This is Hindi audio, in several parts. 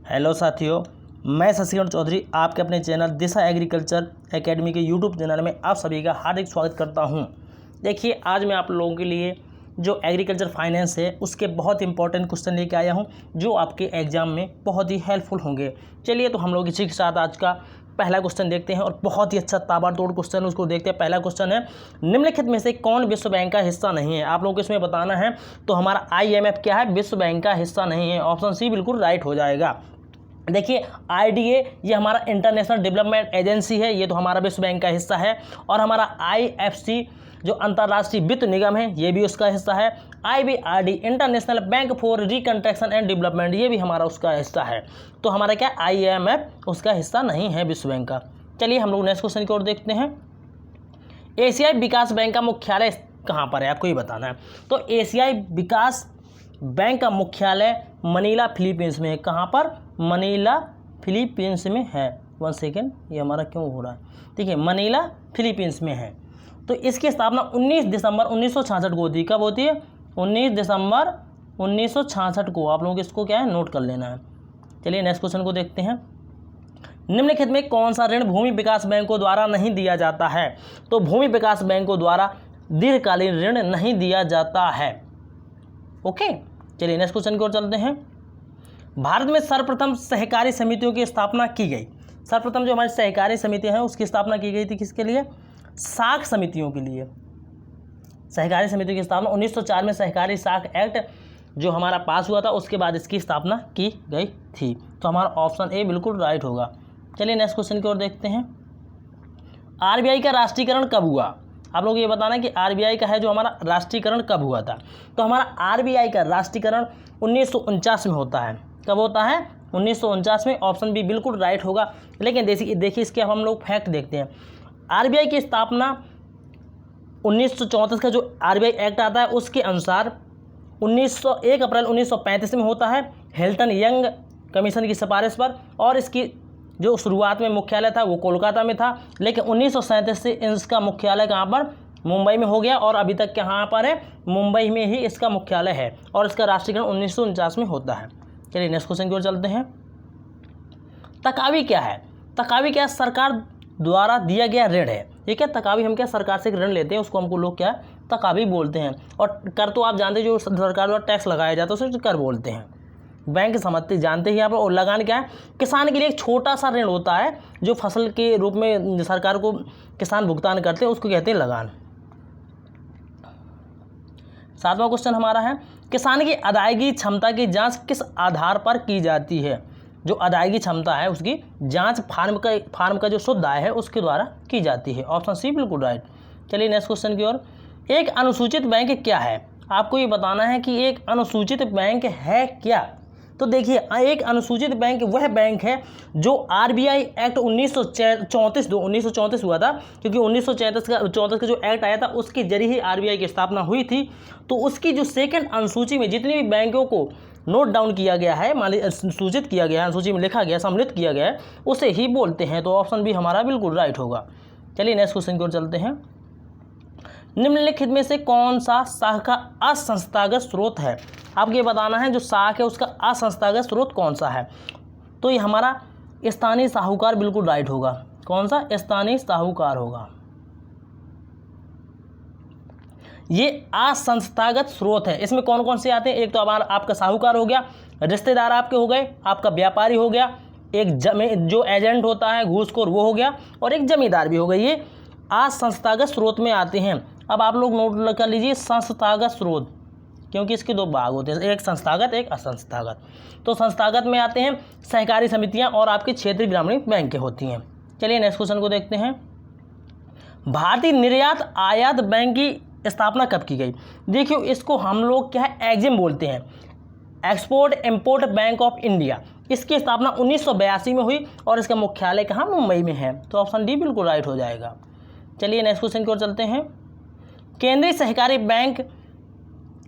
हेलो साथियों, मैं शशिकांत चौधरी आपके अपने चैनल दिशा एग्रीकल्चर एकेडमी के यूट्यूब चैनल में आप सभी का हार्दिक स्वागत करता हूं। देखिए, आज मैं आप लोगों के लिए जो एग्रीकल्चर फाइनेंस है उसके बहुत इंपॉर्टेंट क्वेश्चन लेके आया हूं, जो आपके एग्जाम में बहुत ही हेल्पफुल होंगे। चलिए तो हम लोग इसी के साथ आज का पहला क्वेश्चन देखते हैं और बहुत ही अच्छा ताबड़तोड़ क्वेश्चन उसको देखते हैं। पहला क्वेश्चन है, निम्नलिखित में से कौन विश्व बैंक का हिस्सा नहीं है? आप लोगों को इसमें बताना है। तो हमारा IMF क्या है? विश्व बैंक का हिस्सा नहीं है। ऑप्शन सी बिल्कुल राइट हो जाएगा। देखिए, IDA ये हमारा इंटरनेशनल डेवलपमेंट एजेंसी है, ये तो हमारा विश्व बैंक का हिस्सा है। और हमारा IFC जो अंतर्राष्ट्रीय वित्त निगम है ये भी उसका हिस्सा है। IBRD international bank for reconstruction and development ये भी हमारा उसका हिस्सा है। तो हमारा क्या IMF उसका हिस्सा नहीं है विश्व बैंक का। चलिए हम लोग नेक्स्ट क्वेश्चन की ओर देखते हैं। एशियाई विकास बैंक का मुख्यालय कहाँ पर है? आपको ये बताना है। तो एशियाई विकास बैंक का मुख्यालय मनीला फिलीपींस में है। कहाँ पर? मनीला फिलीपींस में है। 1 सेकेंड, ये हमारा क्यों हो रहा है? ठीक है, मनीला फिलीपींस में है। तो इसकी स्थापना 19 दिसंबर 1966 को होती है। कब होती है? 19 दिसंबर 1966 को। आप लोगों को इसको क्या है, नोट कर लेना है। चलिए नेक्स्ट क्वेश्चन को देखते हैं। निम्नलिखित में कौन सा ऋण भूमि विकास बैंकों द्वारा नहीं दिया जाता है? तो भूमि विकास बैंकों द्वारा दीर्घकालीन ऋण नहीं दिया जाता है। ओके, चलिए नेक्स्ट क्वेश्चन की ओर चलते हैं। भारत में सर्वप्रथम सहकारी समितियों की स्थापना की गई। सर्वप्रथम जो हमारी सहकारी समितियां हैं उसकी स्थापना की गई थी किसके लिए? साख समितियों के लिए। सहकारी समितियों की स्थापना 1904 में सहकारी साख एक्ट जो हमारा पास हुआ था उसके बाद इसकी स्थापना की गई थी। तो हमारा ऑप्शन ए बिल्कुल राइट होगा। चलिए नेक्स्ट क्वेश्चन की ओर देखते हैं। RBI का राष्ट्रीयकरण कब हुआ? आप लोग ये बताना कि RBI का है जो हमारा राष्ट्रीयकरण कब हुआ था? तो हमारा RBI का राष्ट्रीयकरण 1949 में होता है। कब होता है? 1949 में। ऑप्शन बी बिल्कुल राइट होगा। लेकिन देखिए इसके अब हम लोग फैक्ट देखते हैं। RBI की स्थापना 1934 का जो RBI एक्ट आता है उसके अनुसार 1 अप्रैल 1935 में होता है, हिल्टन यंग कमीशन की सिफारिश पर। और इसकी जो शुरुआत में मुख्यालय था वो कोलकाता में था, लेकिन 1937 से इसका मुख्यालय कहाँ पर? मुंबई में हो गया। और अभी तक कहाँ पर है? मुंबई में ही इसका मुख्यालय है। और इसका राष्ट्रीयकरण 1949 में होता है। चलिए नेक्स्ट क्वेश्चन की ओर चलते हैं। तकावी क्या है? तकावी क्या? सरकार द्वारा दिया गया ऋण है। ठीक है, तकावी हम क्या सरकार से ऋण लेते हैं उसको हमको लोग क्या तकावी बोलते हैं। और कर तो आप जानते हैं जो सरकार द्वारा टैक्स लगाया जाता है उसे कर बोलते हैं। बैंक समझते जानते ही यहाँ पर। और लगान क्या है? किसान के लिए एक छोटा सा ऋण होता है जो फसल के रूप में सरकार को किसान भुगतान करते हैं, उसको कहते हैं लगान। 7वां क्वेश्चन हमारा है, किसान की अदायगी क्षमता की जांच किस आधार पर की जाती है? जो अदायगी क्षमता है उसकी जांच फार्म का जो शुद्ध आय है उसके द्वारा की जाती है। ऑप्शन सी बिल्कुल राइट। चलिए नेक्स्ट क्वेश्चन की ओर। एक अनुसूचित बैंक क्या है? आपको ये बताना है कि एक अनुसूचित बैंक है क्या। तो देखिए, एक अनुसूचित बैंक वह बैंक है जो RBI एक्ट 1934 हुआ था, क्योंकि 1934 का जो एक्ट आया था उसके जरिए ही RBI की स्थापना हुई थी। तो उसकी जो सेकंड अनुसूची में जितनी भी बैंकों को नोट डाउन किया गया है, मान लीजिए सूचित किया गया है, अनुसूची में लिखा गया, सम्मिलित किया गया है, उसे ही बोलते हैं। तो ऑप्शन बी हमारा बिल्कुल राइट होगा। चलिए नेक्स्ट क्वेश्चन की ओर चलते हैं। निम्नलिखित में से कौन सा साख का असंस्थागत स्रोत है? आपको ये बताना है जो साख है उसका असंस्थागत स्रोत कौन सा है। तो ये हमारा स्थानीय साहूकार बिल्कुल राइट होगा। कौन सा? स्थानीय साहूकार होगा। ये असंस्थागत स्रोत है। इसमें कौन कौन से आते हैं? एक तो आपका साहूकार हो गया, रिश्तेदार आपके हो गए, आपका व्यापारी हो गया, एक जो एजेंट होता है घूसखोर वो हो गया, और एक जमींदार भी हो गया। ये असंस्थागत स्रोत में आते हैं। अब आप लोग नोट कर लीजिए संस्थागत स्रोत, क्योंकि इसके दो भाग होते हैं, एक संस्थागत एक असंस्थागत। तो संस्थागत में आते हैं सहकारी समितियां और आपकी क्षेत्रीय ग्रामीण बैंकें होती हैं। चलिए नेक्स्ट क्वेश्चन को देखते हैं। भारतीय निर्यात आयात बैंक की स्थापना कब की गई? देखिए, इसको हम लोग क्या है एग्जिम बोलते हैं, export import bank of India. इसकी स्थापना 1982 में हुई और इसका मुख्यालय कहाँ? मुंबई में है। तो ऑप्शन डी बिल्कुल राइट हो जाएगा। चलिए नेक्स्ट क्वेश्चन की ओर चलते हैं। केंद्रीय सहकारी बैंक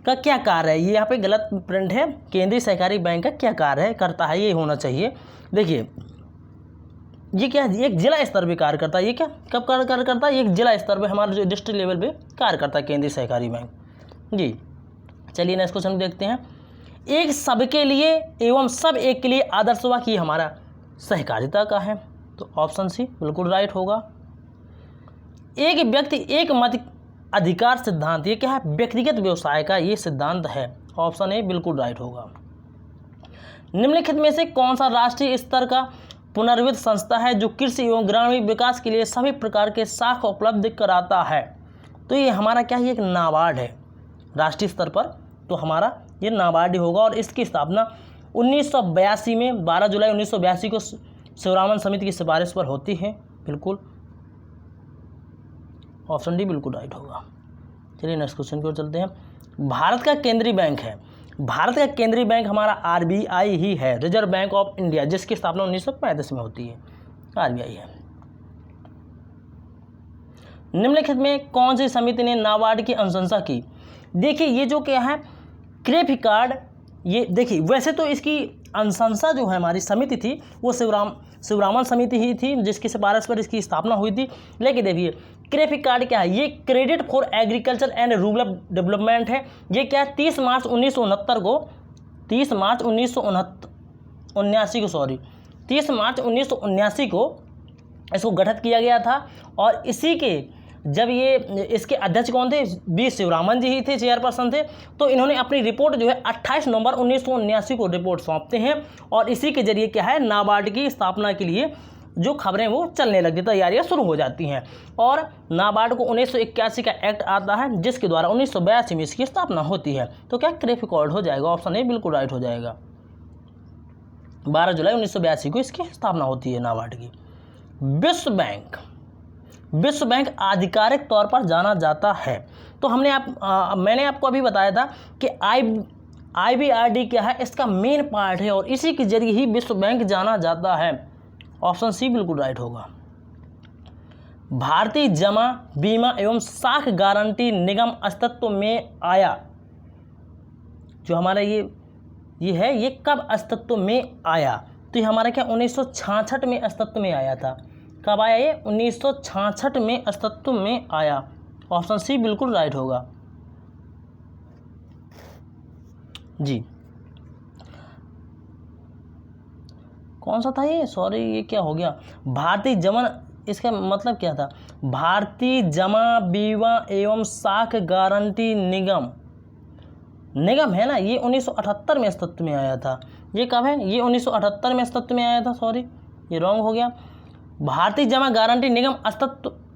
का क्या कार्य है? ये यहाँ पे गलत प्रिंट है। केंद्रीय सहकारी बैंक का क्या कार्य है करता है, ये होना चाहिए। देखिए ये क्या है, एक जिला स्तर पे कार्य करता है। ये क्या कब कार्य करता है? एक जिला स्तर पे, हमारे जो डिस्ट्रिक्ट लेवल पे कार्य करता है केंद्रीय सहकारी बैंक जी। चलिए नेक्स्ट क्वेश्चन देखते हैं। एक सबके लिए एवं सब एक के लिए आदर्श हुआ कि हमारा सहकारिता का है, तो ऑप्शन सी बिल्कुल राइट होगा। एक व्यक्ति एक मत अधिकार सिद्धांत, ये क्या है? व्यक्तिगत व्यवसाय का ये सिद्धांत है, ऑप्शन ए बिल्कुल राइट होगा। निम्नलिखित में से कौन सा राष्ट्रीय स्तर का पुनर्वित्त संस्था है जो कृषि एवं ग्रामीण विकास के लिए सभी प्रकार के साख उपलब्ध कराता है? तो ये हमारा क्या है? एक नाबार्ड है राष्ट्रीय स्तर पर, तो हमारा ये नाबार्ड ही होगा। और इसकी स्थापना 1982 में 12 जुलाई 1982 को शिवरामन समिति की सिफारिश पर होती है। बिल्कुल ऑप्शन डी बिल्कुल राइट होगा। चलिए नेक्स्ट क्वेश्चन की ओर चलते हैं। भारत का केंद्रीय बैंक है, भारत का केंद्रीय बैंक हमारा आरबीआई ही है, रिजर्व बैंक ऑफ इंडिया, जिसकी स्थापना 1935 में होती है, आरबीआई है। निम्नलिखित में कौन सी समिति ने नाबार्ड की अनुशंसा की? देखिए ये जो क्या है क्रेफिकार्ड, ये देखिए वैसे तो इसकी अनुशंसा जो है हमारी समिति थी वो शिवरामन समिति ही थी जिसकी सिफारिश पर इसकी स्थापना हुई थी। लेकिन देखिए क्रेफिकार्ड क्या है? ये credit for agriculture and rural development है। ये क्या है? 30 मार्च 1979 को इसको गठित किया गया था। और इसी के जब ये इसके अध्यक्ष कौन थे? बी शिवरामन जी ही थे, चेयरपर्सन थे। तो इन्होंने अपनी रिपोर्ट जो है 28 नवंबर 1979 को रिपोर्ट सौंपते हैं और इसी के जरिए क्या है नाबार्ड की स्थापना के लिए जो खबरें वो चलने लगती, तैयारियां शुरू हो जाती हैं। और नाबार्ड को 1981 का एक्ट आता है जिसके द्वारा 1982 में इसकी स्थापना होती है। तो क्या क्रेफिकार्ड हो जाएगा? ऑप्शन ए बिल्कुल राइट हो जाएगा। 12 जुलाई 1982 को इसकी स्थापना होती है नाबार्ड की। विश्व बैंक आधिकारिक तौर पर जाना जाता है। तो मैंने आपको अभी बताया था कि IBRD क्या है? इसका मेन पार्ट है और इसी के जरिए ही विश्व बैंक जाना जाता है। ऑप्शन सी बिल्कुल राइट होगा। भारतीय जमा बीमा एवं साख गारंटी निगम अस्तित्व में आया, जो हमारा ये है, ये कब अस्तित्व में आया? तो ये हमारा क्या 1966 में अस्तित्व में आया था। कब आया ये? 1966 में अस्तित्व में आया। ऑप्शन सी बिल्कुल राइट होगा जी। कौन सा था ये? सॉरी ये क्या हो गया? भारतीय जमा, इसका मतलब क्या था? भारतीय जमा बीमा एवं साख गारंटी निगम है ना, ये 1978 में अस्तित्व में आया था। ये कब है? ये 1978 में अस्तित्व में आया था। सॉरी ये रॉन्ग हो गया। भारतीय जमा गारंटी निगम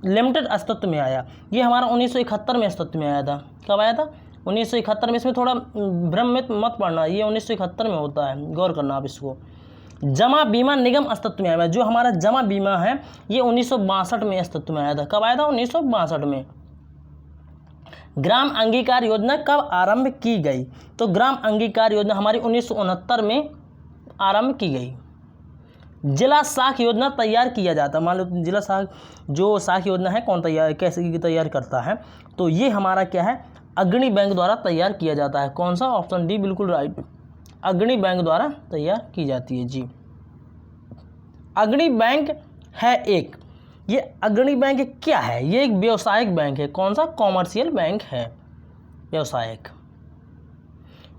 लिमिटेड अस्तित्व में आया, ये हमारा 1971 में अस्तित्व में आया था। कब आया था? 1971 में। इसमें थोड़ा भ्रम मत पड़ना, ये 1971 में होता है, गौर करना आप इसको। जमा बीमा निगम अस्तित्व में आया, जो हमारा जमा बीमा है ये 1962 में अस्तित्व में आया था। कब आया था? 1962 में। ग्राम अंगीकार योजना कब आरंभ की गई? तो ग्राम अंगीकार योजना हमारी 1969 में आरंभ की गई। जिला साख योजना तैयार किया जाता है, मान लो जिला साख योजना है, कौन कैसे तैयार करता है? तो ये हमारा क्या है? अग्रणी बैंक द्वारा तैयार किया जाता है। कौन सा? ऑप्शन डी बिल्कुल राइट, अग्रणी बैंक द्वारा तैयार की जाती है जी। अग्रणी बैंक है एक, ये अग्रणी बैंक क्या है? ये एक व्यावसायिक बैंक है। कौन सा? कॉमर्शियल बैंक है, व्यावसायिक।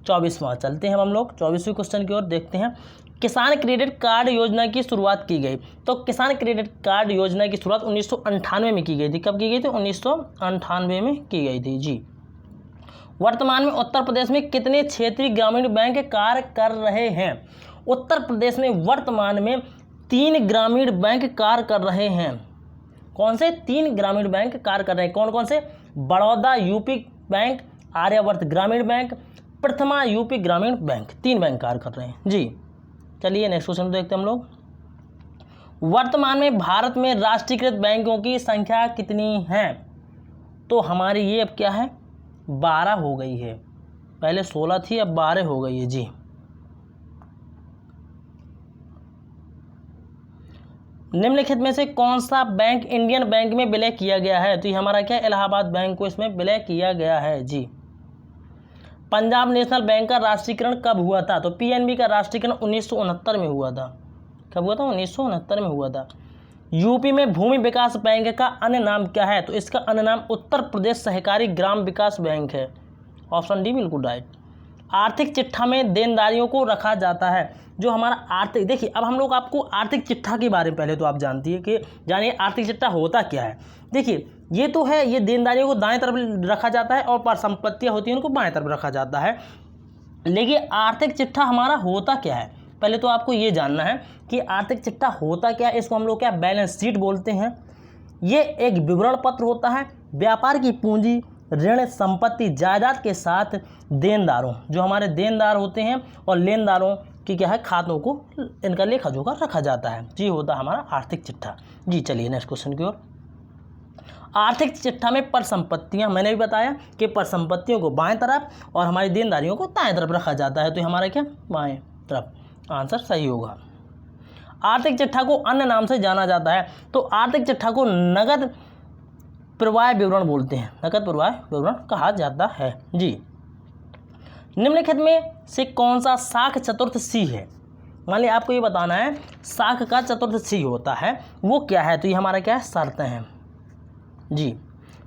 24वां चलते हैं हम लोग 24वें क्वेश्चन की ओर देखते हैं। किसान क्रेडिट कार्ड योजना की शुरुआत की गई। तो किसान क्रेडिट कार्ड योजना की शुरुआत 1998 में की गई थी। कब की गई थी? 1998 में की गई थी जी। वर्तमान में उत्तर प्रदेश में कितने क्षेत्रीय ग्रामीण बैंक कार्य कर रहे हैं? उत्तर प्रदेश में वर्तमान में 3 ग्रामीण बैंक कार्य कर रहे हैं। कौन से? 3 ग्रामीण बैंक कार्य कर रहे हैं। कौन कौन से? बड़ौदा यूपी बैंक, आर्यावर्त ग्रामीण बैंक, प्रथमा यूपी ग्रामीण बैंक, 3 बैंक कार्य कर रहे हैं जी। चलिए नेक्स्ट क्वेश्चन देखते हैं हम लोग। वर्तमान में भारत में राष्ट्रीयकृत बैंकों की संख्या कितनी है? तो हमारी ये अब क्या है? 12 हो गई है। पहले 16 थी, अब 12 हो गई है जी। निम्नलिखित में से कौन सा बैंक इंडियन बैंक में विलय किया गया है? तो ये हमारा क्या? इलाहाबाद बैंक को इसमें विलय किया गया है जी। पंजाब नेशनल बैंक का राष्ट्रीयकरण कब हुआ था? तो पीएनबी का राष्ट्रीयकरण 1969 में हुआ था। कब हुआ था? 1969 में हुआ था। यूपी में भूमि विकास बैंक का अन्य नाम क्या है? तो इसका अन्य नाम उत्तर प्रदेश सहकारी ग्राम विकास बैंक है। ऑप्शन डी बिल्कुल राइट। आर्थिक चिट्ठा में देनदारियों को रखा जाता है। जो हमारा आर्थिक, देखिए अब हम लोग आपको आर्थिक चिट्ठा के बारे में पहले तो आप जानती है कि जानिए आर्थिक चिट्ठा होता क्या है। देखिए ये तो है, ये देनदारियों को दाएं तरफ रखा जाता है और परिसंपत्तियाँ होती हैं उनको बाएं तरफ रखा जाता है। लेकिन आर्थिक चिट्ठा हमारा होता क्या है, पहले तो आपको ये जानना है कि आर्थिक चिट्ठा होता क्या है। इसको हम लोग क्या बैलेंस शीट बोलते हैं। ये एक विवरण पत्र होता है व्यापार की पूंजी, ऋण, संपत्ति, जायदाद के साथ देनदारों, जो हमारे देनदार होते हैं और लेनदारों की क्या है खातों को, इनका लेखा जोखा रखा जाता है। जी होता है हमारा आर्थिक चिट्ठा। जी चलिए नेक्स्ट क्वेश्चन की ओर। आर्थिक चिट्ठा में परिसंपत्तियां, मैंने भी बताया कि परिसंपत्तियों को बाएं तरफ और हमारी देनदारियों को दाएं तरफ रखा जाता है, तो हमारा क्या बाएं तरफ आंसर सही होगा। आर्थिक चिट्ठा को अन्य नाम से जाना जाता है, तो आर्थिक चिट्ठा को नगद प्रवाह विवरण बोलते हैं, नगद प्रवाह विवरण कहा जाता है। जी निम्नलिखित में से कौन सा शाख चतुर्थ सी है। मान लिया आपको ये बताना है शाख का चतुर्थ सी होता है, वो क्या है, तो ये हमारा क्या है शर्तें हैं। जी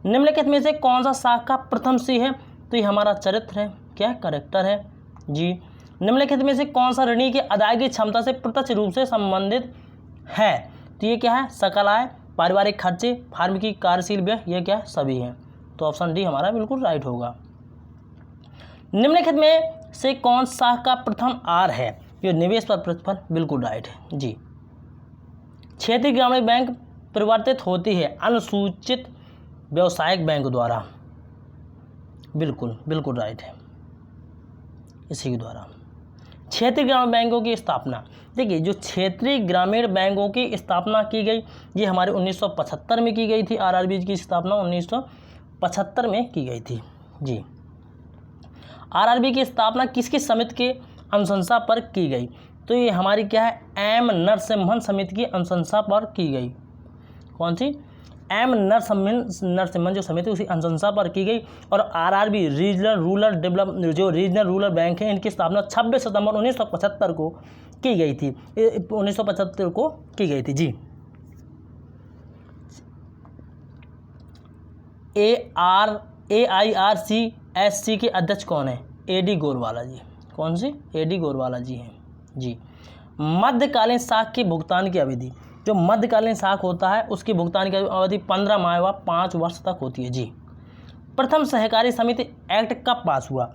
निम्नलिखित में से कौन सा शाख का प्रथम सी है, तो ये हमारा चरित्र है, क्या कैरेक्टर है। जी निम्नलिखित में से कौन सा ऋणी की अदायगी क्षमता से प्रत्यक्ष रूप से संबंधित है, तो ये क्या है सकल आय, पारिवारिक खर्चे, फार्म की कार्यशील व्यय, ये क्या सभी हैं, तो ऑप्शन डी हमारा बिल्कुल राइट होगा। निम्नलिखित में से कौन शाख का प्रथम आर है, ये निवेश पर प्रतिफल, बिल्कुल राइट है। जी क्षेत्रीय ग्रामीण बैंक परिवर्तित होती है अनुसूचित व्यवसायिक बैंक द्वारा, बिल्कुल बिल्कुल राइट है, इसी के द्वारा। क्षेत्रीय ग्रामीण बैंकों की स्थापना, देखिए जो क्षेत्रीय ग्रामीण बैंकों की स्थापना की गई ये हमारे 1975 में की गई थी। आरआरबी की स्थापना 1975 में की गई थी। जी आरआरबी की स्थापना किसकी समिति के अनुशंसा पर की गई, तो ये हमारी क्या है एम नरसिम्हन समिति की अनुशंसा पर की गई। कौन सी, एम नरसिम्हन जो समिति उसी अनुशंसा पर की गई। और आरआरबी रीजनल रूरल डेवलप, जो रीजनल रूरल बैंक है इनकी स्थापना 26 सितंबर 1975 को की गई थी, 1975 को की गई थी। जी AIRCSC के अध्यक्ष कौन है, AD गोरवाला जी। कौन सी, AD गोरवाला जी हैं। जी मध्यकालीन शाख की भुगतान की अवधि, जो मध्यकालीन शाख होता है उसकी भुगतान की अवधि 15 माह व 5 वर्ष तक होती है। जी प्रथम सहकारी समिति एक्ट कब पास हुआ,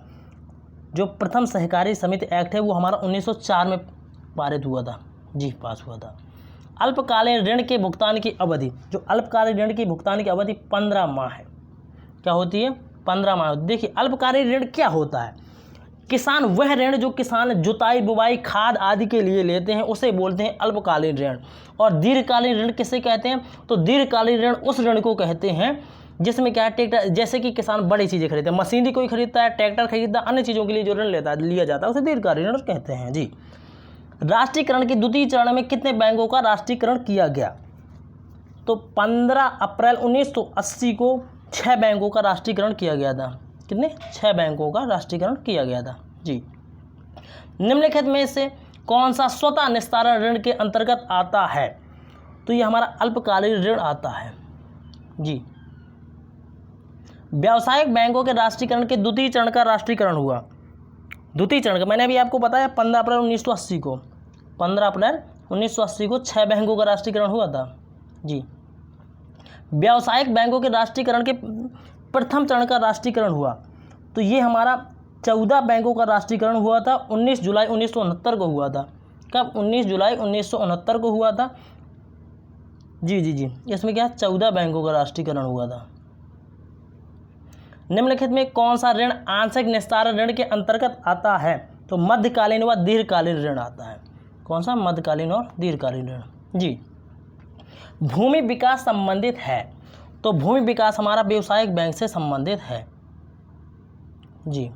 जो प्रथम सहकारी समिति एक्ट है वो हमारा 1904 में पारित हुआ था। जी पास हुआ था। अल्पकालीन ऋण के भुगतान की अवधि, जो अल्पकालीन ऋण की भुगतान की अवधि 15 माह है, क्या होती है 15 माह। देखिए अल्पकालीन ऋण क्या होता है, किसान वह ऋण जो किसान जुताई बुवाई खाद आदि के लिए लेते हैं उसे बोलते हैं अल्पकालीन ऋण। और दीर्घकालीन ऋण किसे कहते हैं, तो दीर्घकालीन ऋण उस ऋण को कहते हैं जिसमें क्या है ट्रैक्टर, जैसे कि किसान बड़ी चीज़ें खरीदते हैं, मशीनरी कोई खरीदता है, ट्रैक्टर खरीदता है, अन्य चीज़ों के लिए जो ऋण लिया जाता है उसे दीर्घकालीन ऋण कहते हैं। जी राष्ट्रीयकरण के द्वितीय चरण में कितने बैंकों का राष्ट्रीयकरण किया गया, तो 15 अप्रैल 1980 को 6 बैंकों का राष्ट्रीयकरण किया गया था। कितने, 6 बैंकों का राष्ट्रीयकरण किया गया था। जी निम्नलिखित में से कौन सा स्वतः निस्तारण ऋण के अंतर्गत आता है, तो ये हमारा अल्पकालीन ऋण आता है। जी व्यावसायिक बैंकों के राष्ट्रीयकरण के द्वितीय चरण का राष्ट्रीयकरण हुआ, द्वितीय चरण का मैंने अभी आपको बताया 15 अप्रैल 1980 को, 15 अप्रैल 1980 को 6 बैंकों का राष्ट्रीयकरण हुआ था। जी व्यावसायिक बैंकों के राष्ट्रीयकरण के प्रथम चरण का राष्ट्रीयकरण हुआ, तो ये हमारा 14 बैंकों का राष्ट्रीयकरण हुआ था, 19 जुलाई 1969 को हुआ था। कब, 19 जुलाई 1969 को हुआ था। जी इसमें क्या 14 बैंकों का राष्ट्रीयकरण हुआ था। निम्नलिखित में कौन सा ऋण आंशिक निस्तारण ऋण के अंतर्गत आता है, तो मध्यकालीन व दीर्घकालीन ऋण आता है। कौन सा, मध्यकालीन और दीर्घकालीन ऋण। जी भूमि विकास संबंधित है, तो भूमि विकास हमारा व्यवसायिक बैंक से संबंधित है। जी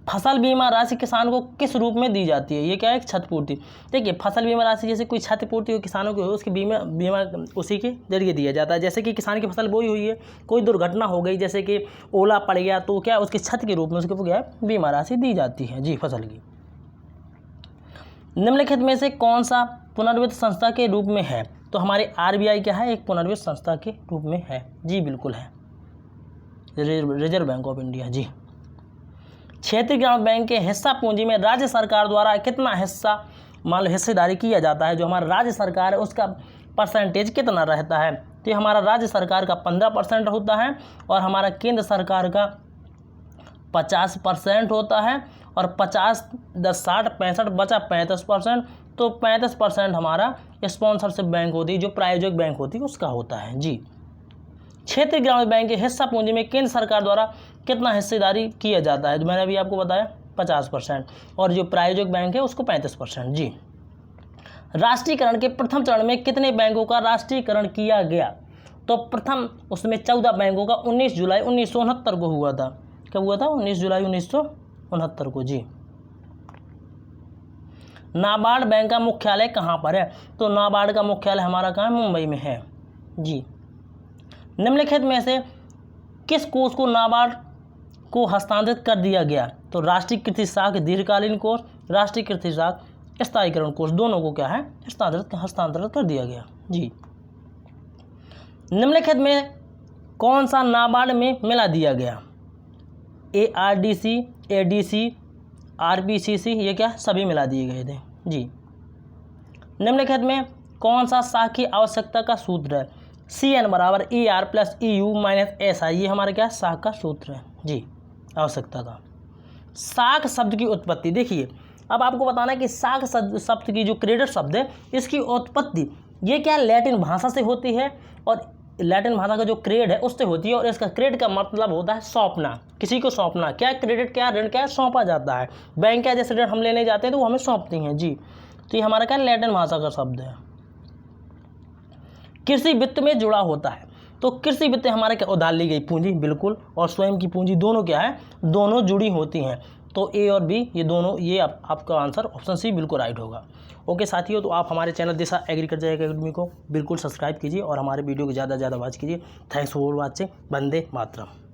फसल बीमा राशि किसान को किस रूप में दी जाती है, ये क्या है क्षतिपूर्ति। देखिए फसल बीमा राशि जैसे कोई क्षतिपूर्ति हो किसानों की हो, उसकी बीमा उसी के जरिए दिया जाता है। जैसे कि किसान की फसल बोई हुई है, कोई दुर्घटना हो गई, जैसे कि ओला पड़ गया, तो क्या उसकी क्षति के रूप में उसको क्या है बीमा राशि दी जाती है। जी फसल की। निम्नलिखित में से कौन सा पुनर्वित्त संस्था के रूप में है, तो हमारे RBI क्या है एक पुनर्वित्त संस्था के रूप में है। जी बिल्कुल है, रिजर्व बैंक ऑफ इंडिया। जी। क्षेत्रीय ग्रामीण बैंक के हिस्सा पूंजी में राज्य सरकार द्वारा कितना हिस्सा मान लो हिस्सेदारी किया जाता है, जो हमारा राज्य सरकार है उसका परसेंटेज कितना रहता है, तो हमारा राज्य सरकार का 15% होता है और हमारा केंद्र सरकार का 50% होता है और 50 10 60 65 बचा 35%, तो 35% हमारा स्पॉन्सरशिप बैंक होती है, जो प्रायोजक बैंक होती है उसका होता है। जी। क्षेत्रीय ग्रामीण बैंक के हिस्सा पूंजी में केंद्र सरकार द्वारा कितना हिस्सेदारी किया जाता है, जो मैंने अभी आपको बताया 50%, और जो प्रायोजक बैंक है उसको 35%। जी। राष्ट्रीयकरण के प्रथम चरण में कितने बैंकों का राष्ट्रीयकरण किया गया, तो प्रथम उसमें 14 बैंकों का 19 जुलाई 1969 को हुआ था। कब हुआ था? 19 जुलाई 1969 को। जी। नाबार्ड बैंक का मुख्यालय कहाँ पर है, तो नाबार्ड का मुख्यालय हमारा कहाँ है? मुंबई में है। जी। निम्नलिखित में से किस कोष को नाबार्ड को हस्तांतरित कर दिया गया, तो राष्ट्रीय कृषि साख दीर्घकालीन कोष, राष्ट्रीय कृषि साख स्थायीकरण कोष, दोनों को क्या है? हस्तांतरित कर दिया गया। जी। निम्नलिखित में कौन सा नाबार्ड में मिला दिया गया? ARDC, ADC, RBCC, ये क्या सभी मिला दिए गए थे। जी। निम्नलिखित में कौन सा साख की आवश्यकता का सूत्र है? CN बराबर ER plus EU minus SI, ये हमारा क्या साख का सूत्र है। जी। आवश्यकता का। साख शब्द की उत्पत्ति देखिए, अब आपको बताना है कि साख शब्द की जो क्रेडिट शब्द है इसकी उत्पत्ति ये क्या लैटिन भाषा से होती है, और लैटिन भाषा का जो क्रेड है उससे होती है, और इसका क्रेड का मतलब होता है सौंपना, किसी को सौंपना। क्या क्रेडिट, क्या ऋण, क्या सौंपा जाता है। बैंक क्या जैसे ऋण हम लेने जाते हैं तो वो हमें सौंपती हैं। जी। तो ये हमारा क्या लैटिन भाषा का शब्द है। कृषि वित्त में जुड़ा होता है, तो कृषि वित्त हमारे क्या उधार ली गई पूंजी, बिल्कुल, और स्वयं की पूंजी दोनों क्या है? दोनों जुड़ी होती हैं। तो ए और बी ये दोनों, ये आपका आंसर ऑप्शन सी बिल्कुल राइट होगा। ओके साथियों, तो आप हमारे चैनल दिशा एग्रीकल्चर एकेडमी को बिल्कुल सब्सक्राइब कीजिए और हमारे वीडियो को ज़्यादा से ज़्यादा वॉच कीजिए। Thanks for watching. Vande Mataram.